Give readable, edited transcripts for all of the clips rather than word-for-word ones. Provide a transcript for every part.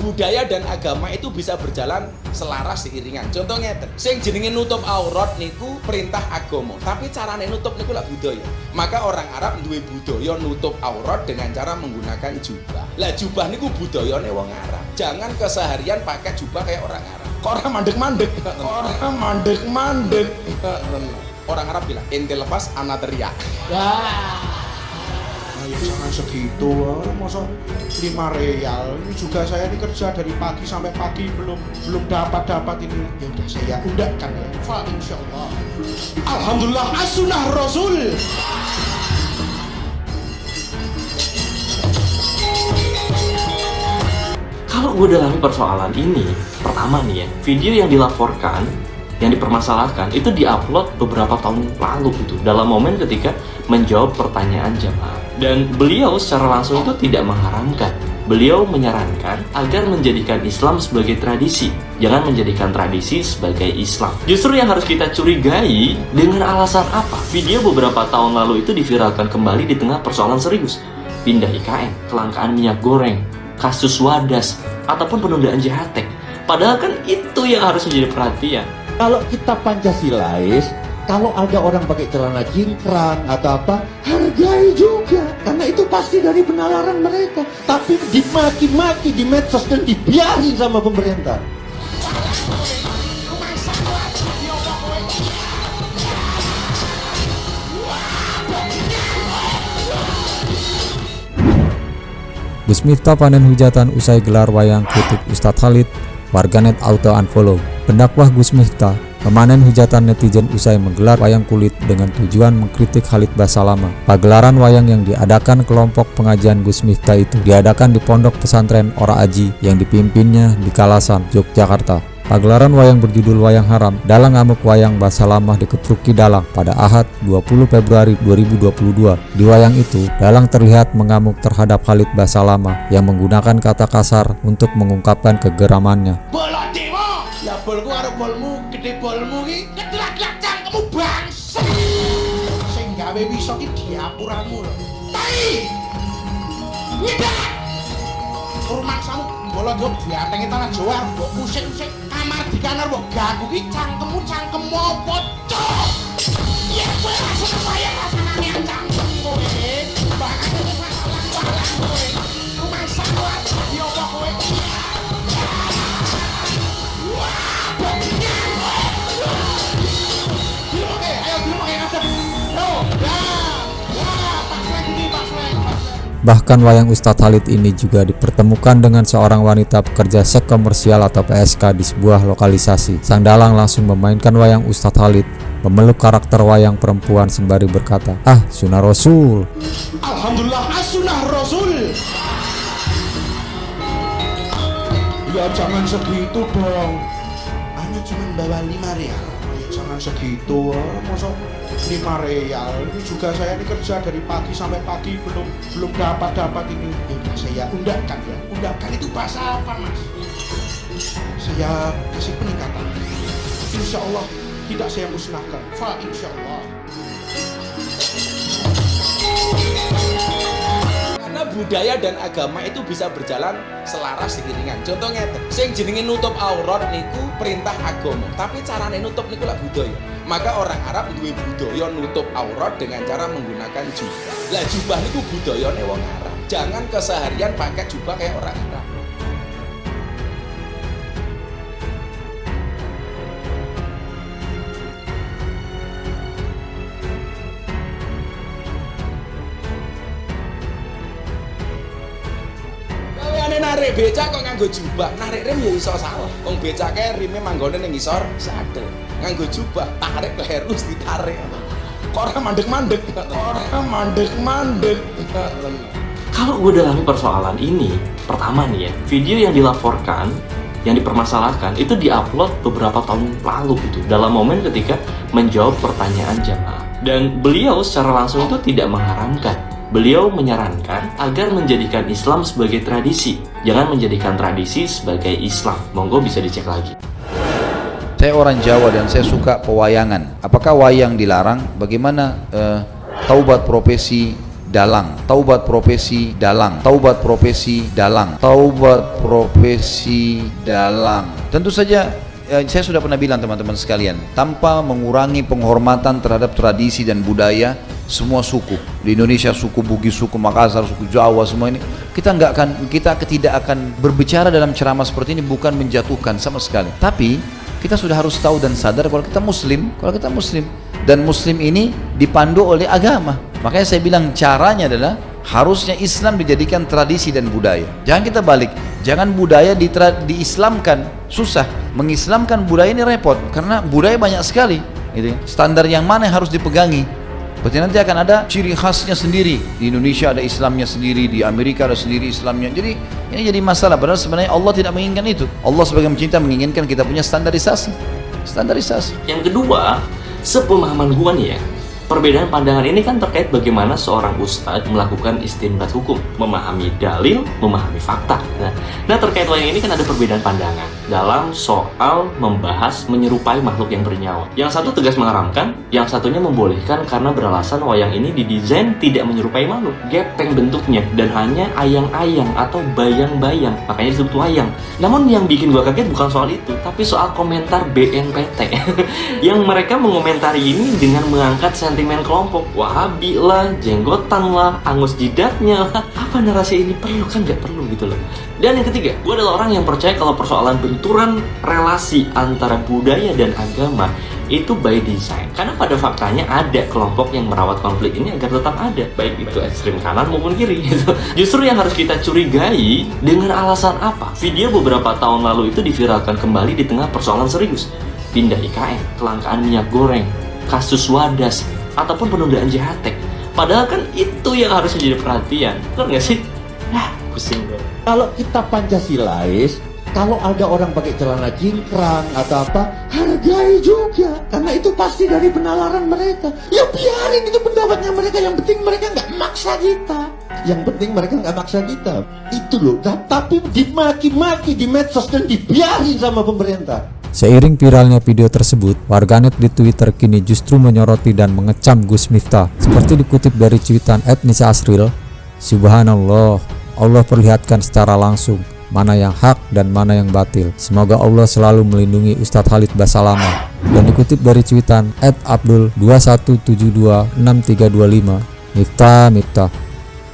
budaya dan agama itu bisa berjalan selaras seiringan. Contohnya, sing jenenge nutup aurat niku perintah agama, tapi carane nutup niku lah budaya. Maka orang Arab duwe budaya nutup aurat dengan cara menggunakan jubah. Lah jubah niku budayane wong Arab. Jangan keseharian pakai jubah kayak orang Arab. Kok orang mandek-mandek? Orang mandek-mandek. Orang Arab bilang, ente lepas, ana teriak. Ayo jangan segitu, masa 5 real. Ini juga saya ini kerja dari pagi sampai pagi belum dapat ini. Ya udah saya undangkan ya. Fa insyaallah. Alhamdulillah as-sunnah Rasul. Kalau gue dalami persoalan ini, pertama nih ya, video yang dilaporkan, yang dipermasalahkan itu diupload beberapa tahun lalu gitu, dalam momen ketika menjawab pertanyaan jamaah. Dan beliau secara langsung itu tidak mengharamkan. Beliau menyarankan agar menjadikan Islam sebagai tradisi, jangan menjadikan tradisi sebagai Islam. Justru yang harus kita curigai, dengan alasan apa video beberapa tahun lalu itu diviralkan kembali di tengah persoalan serius, pindah IKN, kelangkaan minyak goreng, kasus Wadas, ataupun penundaan JHT. Padahal kan itu yang harus menjadi perhatian. Kalau kita Pancasilais, kalau ada orang pakai celana cingkrang atau apa, hargai juga. Karena itu pasti dari penalaran mereka. Tapi dimaki-maki di medsos dan dibiarin sama pemerintah. Gus Miftah panen hujatan usai gelar wayang kritik Ustadz Khalid, warganet auto unfollow. Pendakwah Gus Miftah memanen hujatan netizen usai menggelar wayang kulit dengan tujuan mengkritik Khalid Basalamah. Pagelaran wayang yang diadakan kelompok pengajian Gus Miftah itu diadakan di Pondok Pesantren Ora Aji yang dipimpinnya di Kalasan, Yogyakarta. Pagelaran wayang berjudul Wayang Haram Dalang Ngamuk Wayang Basalamah dikepruki Dalang pada Ahad 20 Februari 2022. Di wayang itu, Dalang terlihat mengamuk terhadap Khalid Basalamah yang menggunakan kata kasar untuk mengungkapkan kegeramannya. Bolok dewa, lah bolku karo bolmu, gede bolmu ki kedelak-delak cangkemmu bangsa. Sing gawe bisa ki diapuranmu lho. Tai. Nyedak. Rumahsamu bola yo diatengi tanah Jawa mbok musik-musik kamar di kamar mbok gagu ki cangkemmu apa cok. Ya kowe langsung bayar rasane cangkem kowe. Bakal masalah kowe. Rumahsamu yo apa kowe. Bahkan wayang Ustadz Khalid ini juga dipertemukan dengan seorang wanita pekerja seks komersial atau PSK di sebuah lokalisasi. Sang dalang langsung memainkan wayang Ustadz Khalid, memeluk karakter wayang perempuan sembari berkata, "Ah, sunnah Rasul." Alhamdulillah as-sunnah Rasul. Ya jangan segitu dong. Ana cuma bawa 5 real. Ya jangan segitu, masa 5 real. Ini juga saya ini kerja dari pagi sampai pagi belum dapat ini. Ya udah saya undangkan ya. Undangkan itu bahasa apa, Mas? Saya kasih peningkatan. Insya Allah tidak saya musnahkan. Fa insya Allah. Karena budaya dan agama itu bisa berjalan selaras seiringan. Contohnya, sing jenenge nutup aurat niku perintah agama, tapi carane nutup niku lah budaya. Maka orang Arab duwe budaya nutup aurat dengan cara menggunakan jubah. Lah jubah niku budayane wong Arab. Jangan keseharian pakai jubah kayak orang Arab. Narik becak kok nganggo jubah, narik rem ya iso salah. Wong becake rime manggone ning ngisor sadel. Nganggo jubah, tarik leherus ditarik. Kok ora mandek-mandek. Ora mandek-mandek. Kalau gue dalami persoalan ini, pertama nih ya, video yang dilaporkan, yang dipermasalahkan itu diupload beberapa tahun lalu gitu, dalam momen ketika menjawab pertanyaan jamaah. Dan beliau secara langsung itu tidak mengharamkan. Beliau menyarankan agar menjadikan Islam sebagai tradisi, jangan menjadikan tradisi sebagai Islam. Monggo bisa dicek lagi. Saya orang Jawa dan saya suka pewayangan. Apakah wayang dilarang? Bagaimana taubat profesi dalang, taubat profesi dalang, taubat profesi dalang, taubat profesi dalang. Tentu saja saya sudah pernah bilang teman-teman sekalian, tanpa mengurangi penghormatan terhadap tradisi dan budaya semua suku di Indonesia, suku Bugis, suku Makassar, suku Jawa, semua ini kita tidak akan berbicara dalam ceramah seperti ini bukan menjatuhkan sama sekali. Tapi kita sudah harus tahu dan sadar kalau kita Muslim, dan Muslim ini dipandu oleh agama. Makanya saya bilang caranya adalah harusnya Islam dijadikan tradisi dan budaya. Jangan kita balik, jangan budaya diislamkan, susah. Mengislamkan budaya ini repot karena budaya banyak sekali. Gitu. Standar yang mana yang harus dipegangi? Berarti nanti akan ada ciri khasnya sendiri. Di Indonesia ada Islamnya sendiri, di Amerika ada sendiri Islamnya. Jadi ini jadi masalah. Padahal sebenarnya Allah tidak menginginkan itu. Allah sebagai pencinta menginginkan kita punya standarisasi. Yang kedua, sepemahaman gua nih ya, perbedaan pandangan ini kan terkait bagaimana seorang ustadz melakukan istinbat hukum, memahami dalil, memahami fakta. Nah terkait wayang ini kan ada perbedaan pandangan dalam soal membahas menyerupai makhluk yang bernyawa. Yang satu tegas mengharamkan, yang satunya membolehkan karena beralasan wayang ini didesain tidak menyerupai makhluk, gepeng bentuknya dan hanya ayang-ayang atau bayang-bayang, makanya disebut wayang. Namun yang bikin gua kaget bukan soal itu, tapi soal komentar BNPT yang mereka mengomentari ini dengan mengangkat sentimen kelompok Wahabi lah, jenggotan lah, angus jidatnya lah. Apa narasi ini perlu? Kan nggak perlu gitu loh. Dan yang ketiga, gue adalah orang yang percaya kalau persoalan benturan relasi antara budaya dan agama itu by design. Karena pada faktanya ada kelompok yang merawat konflik ini agar tetap ada, baik itu ekstrem kanan maupun kiri gitu. Justru yang harus kita curigai, dengan alasan apa video beberapa tahun lalu itu diviralkan kembali di tengah persoalan serius, pindah IKN, kelangkaan minyak goreng, kasus Wadas, ataupun penundaan JHT. Padahal kan itu yang harus menjadi perhatian, benar nggak sih? Pusing gue. Kalau kita Pancasilais, kalau ada orang pakai celana cingkrang atau apa, hargai juga, karena itu pasti dari penalaran mereka. Ya biarin itu pendapatnya mereka, yang penting mereka nggak maksa kita. Itu loh. Tapi dimaki-maki di medsos dan dibiarin sama pemerintah. Seiring viralnya video tersebut, warganet di Twitter kini justru menyoroti dan mengecam Gus Miftah. Seperti dikutip dari cuitan @nisa_asril, Subhanallah, Allah perlihatkan secara langsung mana yang hak dan mana yang batil. Semoga Allah selalu melindungi Ustadz Khalid Basalamah. Dan dikutip dari cuitan @abdul21726325, Miftah,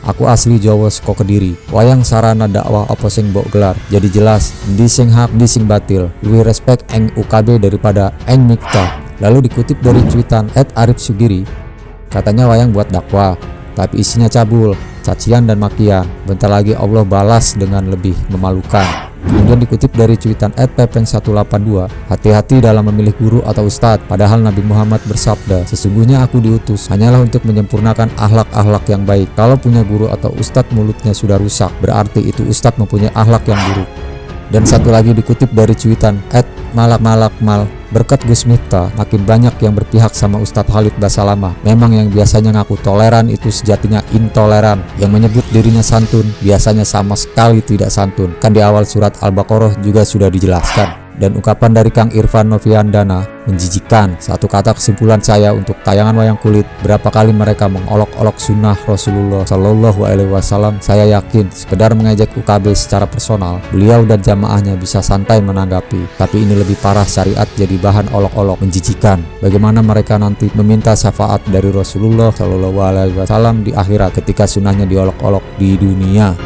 aku asli Jawa saka Kediri. Wayang sarana dakwah apa sing mbok gelar. Jadi jelas, ndi sing hak, ndi sing batil. Luwih respect eng UKB daripada eng Miftah. Lalu dikutip dari cuitan @arifsugiri, katanya wayang buat dakwah, tapi isinya cabul, cacian dan makian. Bentar lagi Allah balas dengan lebih memalukan. Kemudian dikutip dari cuitan @pepeng182, hati-hati dalam memilih guru atau ustadz. Padahal Nabi Muhammad bersabda, sesungguhnya aku diutus hanyalah untuk menyempurnakan akhlak-akhlak yang baik. Kalau punya guru atau ustadz mulutnya sudah rusak, berarti itu ustadz mempunyai akhlak yang buruk. Dan satu lagi dikutip dari cuitan @malakmalakmal, berkat Gus Miftah makin banyak yang berpihak sama Ustadz Khalid Basalamah. Memang yang biasanya ngaku toleran itu sejatinya intoleran. Yang menyebut dirinya santun biasanya sama sekali tidak santun. Kan di awal surat Al-Baqarah juga sudah dijelaskan. Dan ungkapan dari Kang Irfan Noviandana menjijikan. Satu kata kesimpulan saya untuk tayangan wayang kulit, berapa kali mereka mengolok-olok sunnah Rasulullah Shallallahu Alaihi Wasallam. Saya yakin sekedar mengejek UKB secara personal, beliau dan jamaahnya bisa santai menanggapi. Tapi ini lebih parah, syariat jadi bahan olok-olok, menjijikan. Bagaimana mereka nanti meminta syafaat dari Rasulullah Shallallahu Alaihi Wasallam di akhirat ketika sunnahnya diolok-olok di dunia.